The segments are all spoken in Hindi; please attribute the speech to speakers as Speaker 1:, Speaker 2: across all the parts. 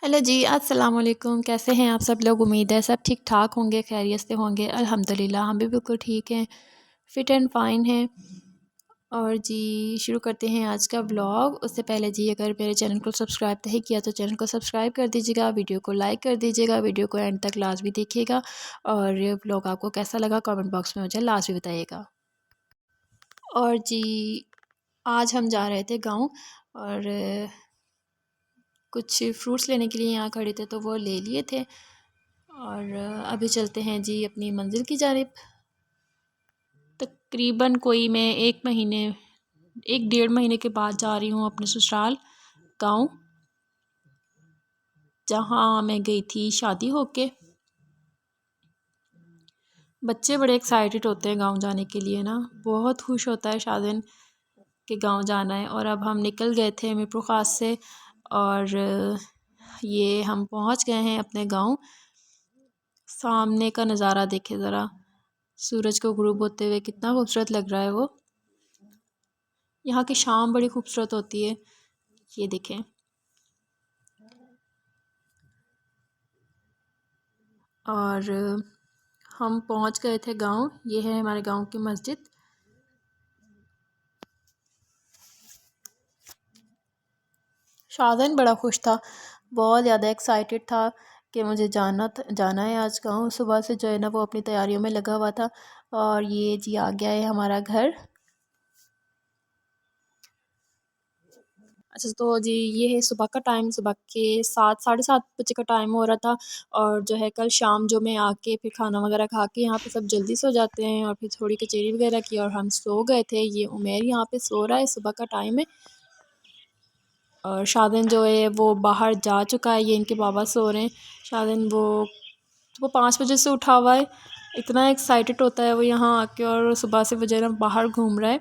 Speaker 1: हेलो जी, अस्सलाम वालेकुम। कैसे हैं आप सब लोग? उम्मीद है सब ठीक ठाक होंगे, खैरियत से होंगे। अल्हम्दुलिल्लाह हम भी बिल्कुल ठीक हैं, फ़िट एंड फ़ाइन हैं। और जी शुरू करते हैं आज का व्लॉग। उससे पहले जी अगर मेरे चैनल को सब्सक्राइब नहीं किया तो चैनल को सब्सक्राइब कर दीजिएगा, वीडियो को लाइक कर दीजिएगा, वीडियो को एंड तक लाजमी देखिएगा और ये व्लॉग आपको कैसा लगा कमेंट बॉक्स में मुझे लाजमी बताइएगा। और जी आज हम जा रहे थे गाँव और कुछ फ्रूट्स लेने के लिए यहाँ खड़े थे तो वो ले लिए थे और अभी चलते हैं जी अपनी मंजिल की जानिब। तकरीबन कोई मैं 1 महीने 1 डेढ़ महीने के बाद जा रही हूँ अपने ससुराल गाँव, जहाँ मैं गई थी शादी होके। बच्चे बड़े एक्साइटेड होते हैं गाँव जाने के लिए ना, बहुत खुश होता है शादीन के गाँव जाना है। और अब हम निकल गए थे मीरपुर खास से और ये हम पहुँच गए हैं अपने गाँव। सामने का नज़ारा देखे ज़रा, सूरज को गुरूब होते हुए कितना खूबसूरत लग रहा है वो। यहाँ की शाम बड़ी खूबसूरत होती है, ये देखें। और हम पहुँच गए थे गांव, ये है हमारे गांव की मस्जिद। शादन बड़ा खुश था, बहुत ज़्यादा एक्साइटेड था कि मुझे जाना है आज गांव। सुबह से जो है ना वो अपनी तैयारियों में लगा हुआ था। और ये जी आ गया है हमारा घर। अच्छा तो जी ये है सुबह का टाइम, सुबह के 7 साढ़े 7 बजे का टाइम हो रहा था। और जो है कल शाम जो मैं आके फिर खाना वगैरह खा के यहाँ पे सब जल्दी सो जाते हैं और फिर थोड़ी कचेरी वगैरह की और हम सो गए थे। ये उमेर यहाँ पे सो रहा है, सुबह का टाइम है। और शादन जो है वो बाहर जा चुका है, ये इनके बाबा सो रहे हैं। शादन वो 5 बजे से उठा हुआ है, इतना एक्साइटेड होता है वो यहाँ आके और सुबह से वो जो है ना बाहर घूम रहा है।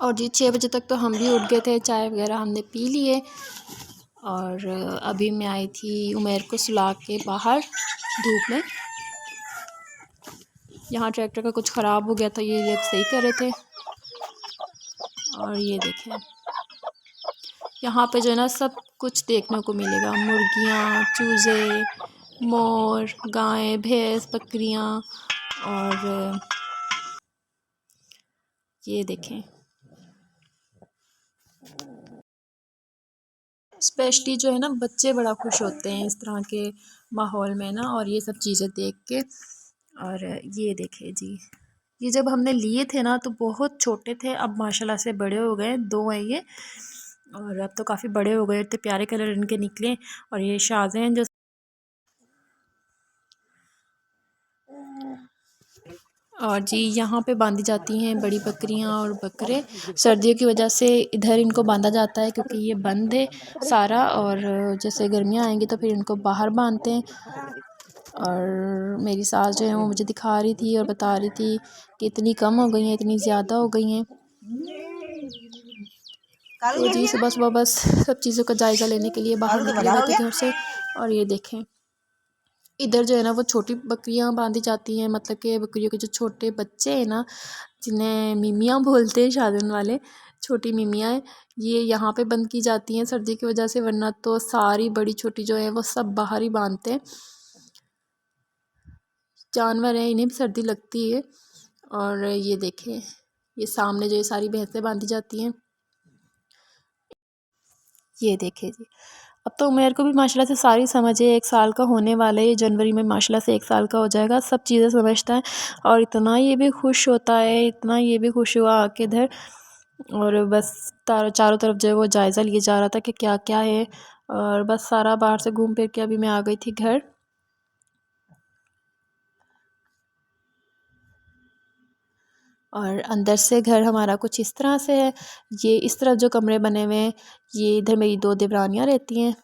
Speaker 1: और जी 6 बजे तक तो हम भी उठ गए थे, चाय वगैरह हमने पी लिए। और अभी मैं आई थी उमेर को सुला के बाहर धूप में। यहाँ ट्रैक्टर का कुछ ख़राब हो गया था, ये अब सही कर रहे थे। और ये देखें यहाँ पे जो है ना सब कुछ देखने को मिलेगा, मुर्गियाँ, चूज़े, मोर, गायें, भैंस, बकरियाँ। और ये देखें स्पेशली जो है ना बच्चे बड़ा खुश होते हैं इस तरह के माहौल में ना, और ये सब चीज़ें देख के। और ये देखें जी, ये जब हमने लिए थे ना तो बहुत छोटे थे, अब माशाल्लाह से बड़े हो गए, दो हैं ये। और अब तो काफ़ी बड़े हो गए, इतने प्यारे कलर इनके निकले। और ये शाज़ हैं जो, और जी यहाँ पे बांधी जाती हैं बड़ी बकरियाँ और बकरे। सर्दियों की वजह से इधर इनको बांधा जाता है क्योंकि ये बंद है सारा। और जैसे गर्मियाँ आएंगी तो फिर इनको बाहर बांधते हैं। और मेरी सास जो है वो मुझे दिखा रही थी और बता रही थी कि इतनी कम हो गई हैं, इतनी ज़्यादा हो गई हैं। तो जी सुबह सुबह बस सब चीज़ों का जायज़ा लेने के लिए बाहर निकले हुए थे घर से। और ये देखें इधर जो है ना वो छोटी बकरियां बांधी जाती हैं, मतलब कि बकरियों के जो छोटे बच्चे हैं ना, जिन्हें मिमियाँ बोलते हैं शादन वाले, छोटी मिमियाँ हैं, ये यहाँ पे बंद की जाती हैं सर्दी की वजह से। वरना तो सारी बड़ी छोटी जो है वो सब बाहर ही बांधते हैं। जानवर हैं, इन्हें भी सर्दी लगती है। और ये देखें ये सामने जो ये सारी भैंसें बांधी जाती हैं, ये देखें जी। अब तो उमेर को भी माशाल्लाह से सारी समझ है, 1 साल का होने वाला है, ये जनवरी में माशाल्लाह से 1 साल का हो जाएगा, सब चीज़ें समझता है। और इतना ये भी खुश होता है, इतना ये भी खुश हुआ आके इधर। और बस चारों तरफ जो है वो जायज़ा लिए जा रहा था कि क्या क्या है। और बस सारा बाहर से घूम फिर के अभी मैं आ गई थी घर। और अंदर से घर हमारा कुछ इस तरह से है। ये इस तरफ जो कमरे बने हुए हैं, ये इधर मेरी 2 देवरानियाँ रहती हैं।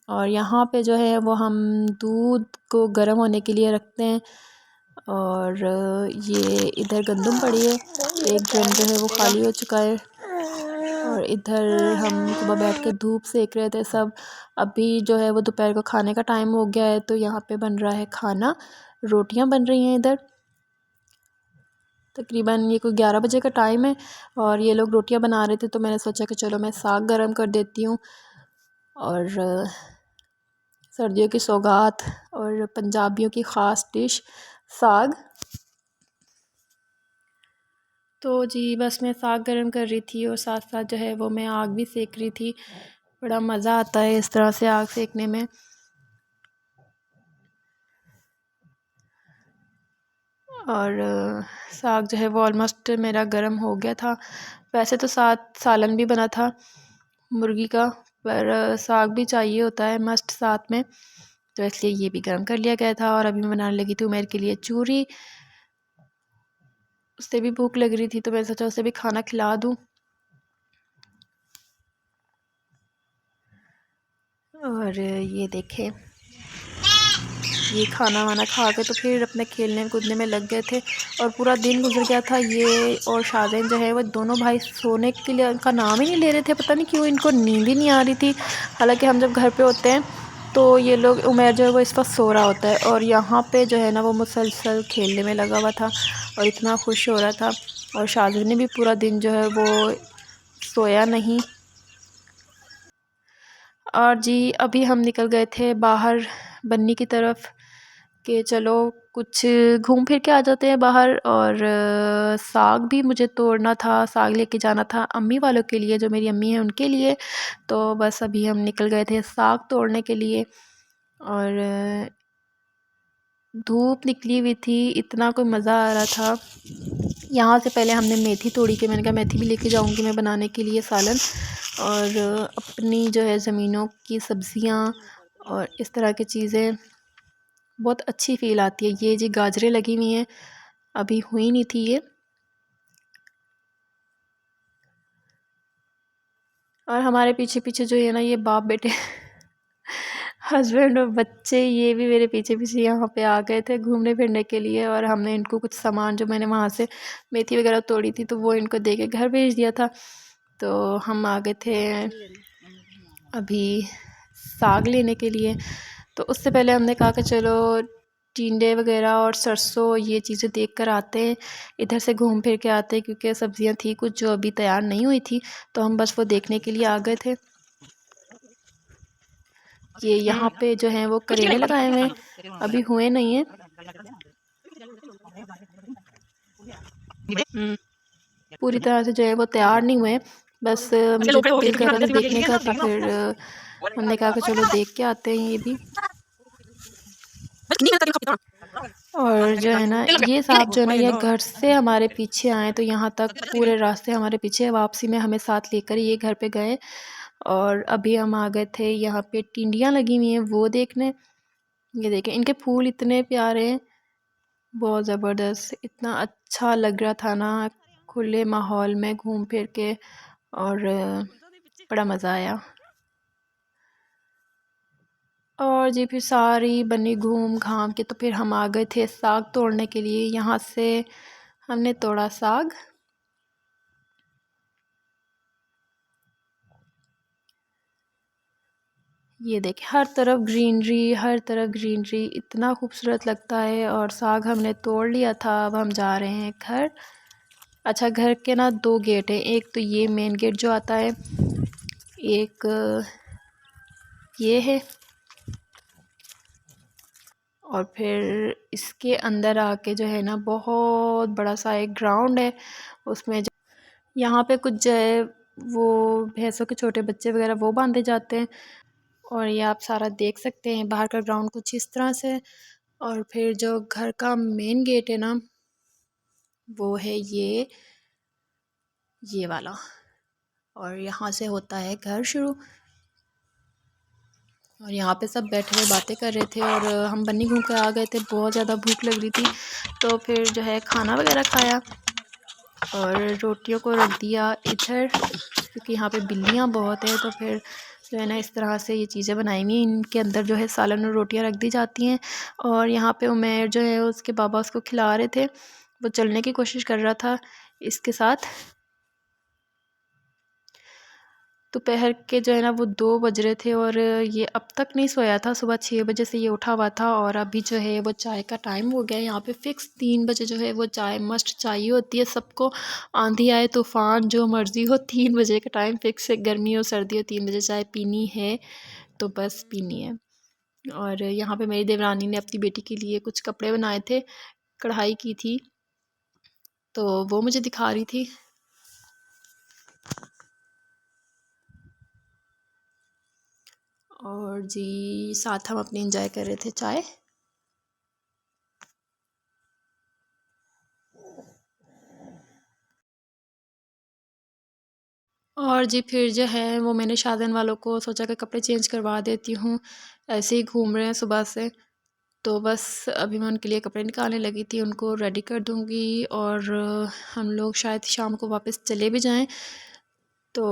Speaker 1: और यहाँ पे जो है वो हम दूध को गर्म होने के लिए रखते हैं। और ये इधर गंदम पड़ी है, एक ड्रम जो है वो खाली हो चुका है। और इधर हम सुबह बैठ के धूप सेक रहे थे सब। अभी जो है वो दोपहर को खाने का टाइम हो गया है, तो यहाँ पे बन रहा है खाना, रोटियां बन रही हैं इधर। तकरीबन ये कोई 11 बजे का टाइम है और ये लोग रोटियां बना रहे थे, तो मैंने सोचा कि चलो मैं साग गर्म कर देती हूँ। और सर्दियों की सौगात और पंजाबियों की ख़ास डिश साग। तो जी बस मैं साग गर्म कर रही थी और साथ साथ जो है वो मैं आग भी सेक रही थी। बड़ा मज़ा आता है इस तरह से आग सेकने में। और साग जो है वो ऑलमोस्ट मेरा गर्म हो गया था। वैसे तो साथ सालन भी बना था मुर्गी का, पर साग भी चाहिए होता है मस्ट साथ में, तो इसलिए ये भी गर्म कर लिया गया था। और अभी मैं बनाने लगी थी उमेर के लिए चूरी। उससे भी भूख लग रही थी तो मैंने सोचा उसे भी खाना खिला दूँ। और ये देखें, ये खाना वाना खा के तो फिर अपने खेलने कूदने में लग गए थे और पूरा दिन गुजर गया था। ये और शाज़ेन जो है वो दोनों भाई सोने के लिए उनका नाम ही नहीं ले रहे थे, पता नहीं क्यों इनको नींद ही नहीं आ रही थी। हालांकि हम जब घर पे होते हैं तो ये लोग, उमर जो है वो इस वक्त सो रहा होता है और यहाँ पे जो है ना वो मुसलसल खेलने में लगा हुआ था और इतना खुश हो रहा था। और शाज़ेन ने भी पूरा दिन जो है वो सोया नहीं। और जी अभी हम निकल गए थे बाहर बन्नी की तरफ कि चलो कुछ घूम फिर के आ जाते हैं बाहर। और साग भी मुझे तोड़ना था, साग लेके जाना था अम्मी वालों के लिए, जो मेरी अम्मी है उनके लिए। तो बस अभी हम निकल गए थे साग तोड़ने के लिए। और धूप निकली हुई थी, इतना कोई मज़ा आ रहा था। यहाँ से पहले हमने मेथी तोड़ी कि मैंने कहा मेथी भी लेके जाऊँगी मैं बनाने के लिए सालन। और अपनी जो है ज़मीनों की सब्ज़ियाँ और इस तरह की चीज़ें बहुत अच्छी फ़ील आती है। ये जी गाजरें लगी हुई हैं, अभी हुई नहीं थी ये। और हमारे पीछे पीछे जो है ना ये बाप बेटे हस्बैंड और बच्चे, ये भी मेरे पीछे पीछे यहाँ पे आ गए थे घूमने फिरने के लिए। और हमने इनको कुछ सामान जो मैंने वहाँ से मेथी वगैरह तोड़ी थी तो वो इनको दे के घर भेज दिया था। तो हम आ गए थे अभी साग लेने के लिए। तो उससे पहले हमने कहा कि चलो टिंडे वगैरह और सरसों ये चीज़ें देख कर आते हैं, इधर से घूम फिर के आते हैं, क्योंकि सब्जियां थी कुछ जो अभी तैयार नहीं हुई थी, तो हम बस वो देखने के लिए आ गए थे। ये यहाँ पे जो है वो करेले लगाए हुए हैं, अभी हुए नहीं हैं। पूरी तरह से जो है वो तैयार नहीं हुए, बस मुझे दिल कर रहा था देखने का, तो फिर हमने कहा कि चलो देख के आते हैं ये भी। और जो है ना ये साहब जो है ना ये घर से हमारे पीछे आए, तो यहाँ तक पूरे रास्ते हमारे पीछे, वापसी में हमें साथ लेकर ये घर पे गए। और अभी हम आ गए थे यहाँ पे टिंडियाँ लगी हुई हैं वो देखने। ये देखें इनके फूल इतने प्यारे हैं, बहुत ज़बरदस्त, इतना अच्छा लग रहा था ना खुले माहौल में घूम फिर के। और बड़ा मज़ा आया। और जी फिर सारी बनी घूम घाम के तो फिर हम आ गए थे साग तोड़ने के लिए। यहाँ से हमने तोड़ा साग। ये देखें हर तरफ ग्रीनरी, हर तरफ ग्रीनरी, इतना खूबसूरत लगता है। और साग हमने तोड़ लिया था, अब हम जा रहे हैं घर। अच्छा घर के ना दो गेट हैं, एक तो ये मेन गेट जो आता है, एक ये है, और फिर इसके अंदर आके जो है ना बहुत बड़ा सा एक ग्राउंड है। उसमें यहाँ पे कुछ जो है वो भैंसों के छोटे बच्चे वगैरह वो बांधे जाते हैं। और ये आप सारा देख सकते हैं बाहर का ग्राउंड कुछ इस तरह से। और फिर जो घर का मेन गेट है ना वो है ये वाला, और यहाँ से होता है घर शुरू। और यहाँ पे सब बैठे हुए बातें कर रहे थे और हम बन्नी घूम कर आ गए थे, बहुत ज़्यादा भूख लग रही थी। तो फिर जो है खाना वगैरह खाया और रोटियों को रख दिया इधर, क्योंकि यहाँ पे बिल्लियाँ बहुत हैं। तो फिर जो है ना इस तरह से ये चीज़ें बनाई हुई हैं, इनके अंदर जो है सालन और रोटियाँ रख दी जाती हैं। और यहाँ पे उमेर जो है उसके बाबा उसको खिला रहे थे, वो चलने की कोशिश कर रहा था इसके साथ। दोपहर के जो है ना वो 2 बज रहे थे और ये अब तक नहीं सोया था। सुबह 6 बजे से ये उठा हुआ था और अभी जो है वो चाय का टाइम हो गया है। यहाँ पे फ़िक्स 3 बजे जो है वो चाय मस्ट चाहिए होती है सबको। आंधी आए तूफ़ान जो मर्ज़ी हो, 3 बजे का टाइम फ़िक्स है। गर्मी हो सर्दी हो, 3 बजे चाय पीनी है तो बस पीनी है। और यहाँ पे मेरी देवरानी ने अपनी बेटी के लिए कुछ कपड़े बनाए थे, कढ़ाई की थी, तो वो मुझे दिखा रही थी। और जी साथ हम अपनी एंजॉय कर रहे थे चाय। और जी फिर जो है वो मैंने शादन वालों को सोचा कि कपड़े चेंज करवा देती हूँ, ऐसे ही घूम रहे हैं सुबह से। तो बस अभी मैं उनके लिए कपड़े निकालने लगी थी, उनको रेडी कर दूँगी और हम लोग शायद शाम को वापस चले भी जाएं। तो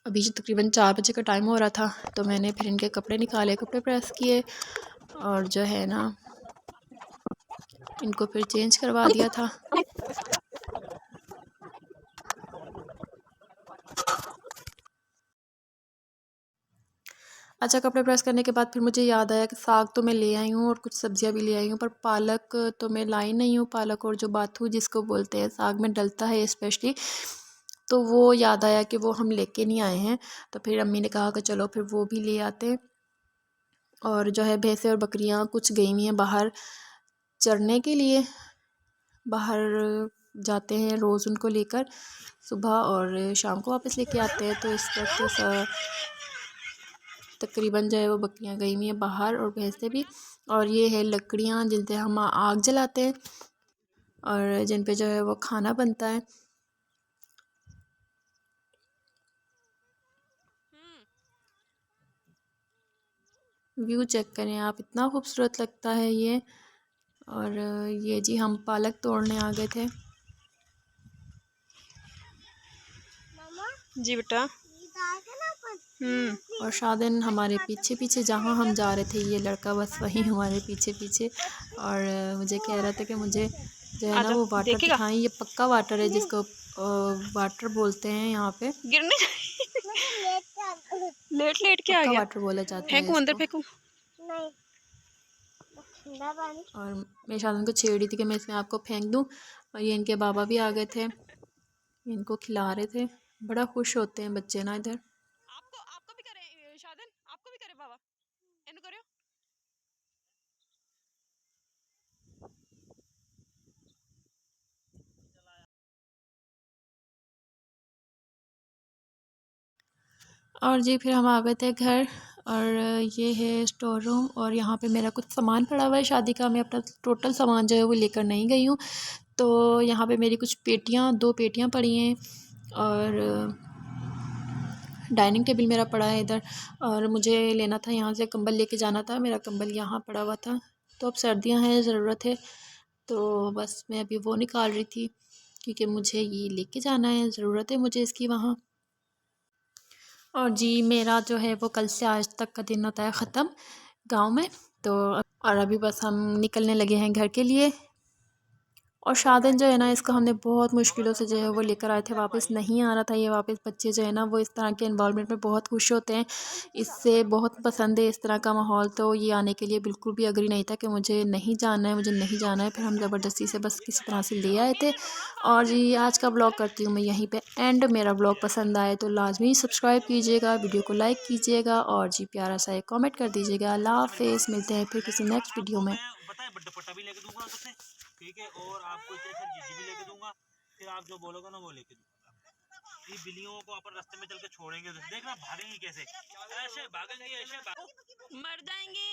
Speaker 1: अभी जो तकरीबन 4 बजे का टाइम हो रहा था तो मैंने फिर इनके कपड़े निकाले, कपड़े प्रेस किए और जो है ना इनको फिर चेंज करवा दिया था। अच्छा, कपड़े प्रेस करने के बाद फिर मुझे याद आया कि साग तो मैं ले आई हूँ और कुछ सब्जियाँ भी ले आई हूँ, पर पालक तो मैं लाई नहीं हूँ। पालक और जो बाथू जिसको बोलते हैं, साग में डलता है स्पेशली, तो वो याद आया कि वो हम लेके नहीं आए हैं। तो फिर अम्मी ने कहा कि चलो फिर वो भी ले आते हैं। और जो है भैंसें और बकरियाँ कुछ गई हुई हैं बाहर चरने के लिए, बाहर जाते हैं रोज़ उनको लेकर, सुबह और शाम को वापस लेके आते हैं। तो इस वक्त तकरीबन जो है वो बकरियां गई हुई हैं बाहर और भैंसें भी। और ये है लकड़ियाँ जिनसे हम आग जलाते हैं और जिन पे जो है वो खाना बनता है। व्यू चेक करें आप, इतना खूबसूरत लगता है ये। और ये जी हम पालक तोड़ने आ गए थे। जी बेटा। और शादन हमारे पीछे पीछे, जहाँ हम जा रहे थे ये लड़का बस वहीं हमारे पीछे पीछे। और मुझे कह रहा था कि मुझे जो है ना वो वाटर दिखाएं। ये पक्का वाटर है जिसको वाटर बोलते हैं यहाँ पे, गिरने लेट लेट के आ गया, वाटर बोला जाता है इसको। अंदर फेंकूं नहीं, और मैं शादन को छेड़ रही थी कि मैं इसमें आपको फेंक दूं। और ये इनके बाबा भी आ गए थे, इनको खिला रहे थे। बड़ा खुश होते हैं बच्चे ना इधर। आपको आपको भी करे शादन, आपको भी करे बाबा, इनको करो। और जी फिर हम आ गए थे घर। और ये है स्टोर रूम और यहाँ पे मेरा कुछ सामान पड़ा हुआ है शादी का। मैं अपना टोटल सामान जो है वो लेकर नहीं गई हूँ। तो यहाँ पे मेरी कुछ पेटियाँ, 2 पेटियाँ पड़ी हैं और डाइनिंग टेबल मेरा पड़ा है इधर। और मुझे लेना था यहाँ से कंबल, लेके जाना था, मेरा कंबल यहाँ पड़ा हुआ था। तो अब सर्दियाँ हैं, ज़रूरत है, तो बस मैं अभी वो निकाल रही थी क्योंकि मुझे ये लेके जाना है, ज़रूरत है मुझे इसकी वहाँ। और जी मेरा जो है वो कल से आज तक का दिन होता है ख़त्म गांव में। तो और अभी बस हम निकलने लगे हैं घर के लिए। और शादन जो है ना इसको हमने बहुत मुश्किलों से जो है वो लेकर आए थे, वापस नहीं आ रहा था ये वापस। बच्चे जो है ना वो इस तरह के इन्वॉल्वमेंट में बहुत खुश होते हैं, इससे बहुत पसंद है इस तरह का माहौल। तो ये आने के लिए बिल्कुल भी अग्री नहीं था कि मुझे नहीं जाना है, मुझे नहीं जाना है। फिर हम ज़बरदस्ती से बस किसी तरह से ले आए थे। और जी आज का ब्लॉग करती हूँ मैं यहीं पे एंड। मेरा ब्लॉग पसंद आए तो लाजमी सब्सक्राइब कीजिएगा, वीडियो को लाइक कीजिएगा और जी प्यारा सा एक कमेंट कर दीजिएगा। अल्लाह हाफिज़, मिलते हैं फिर किसी नेक्स्ट वीडियो में। ठीक है, और आपको जीजी भी लेके दूंगा, फिर आप जो बोलोगे ना वो लेके दूंगा। ये बिल्लियों को अपन रास्ते में चल के छोड़ेंगे, देखना भागेंगी कैसे, ऐसे भागेंगी, ऐसे मर जाएंगी।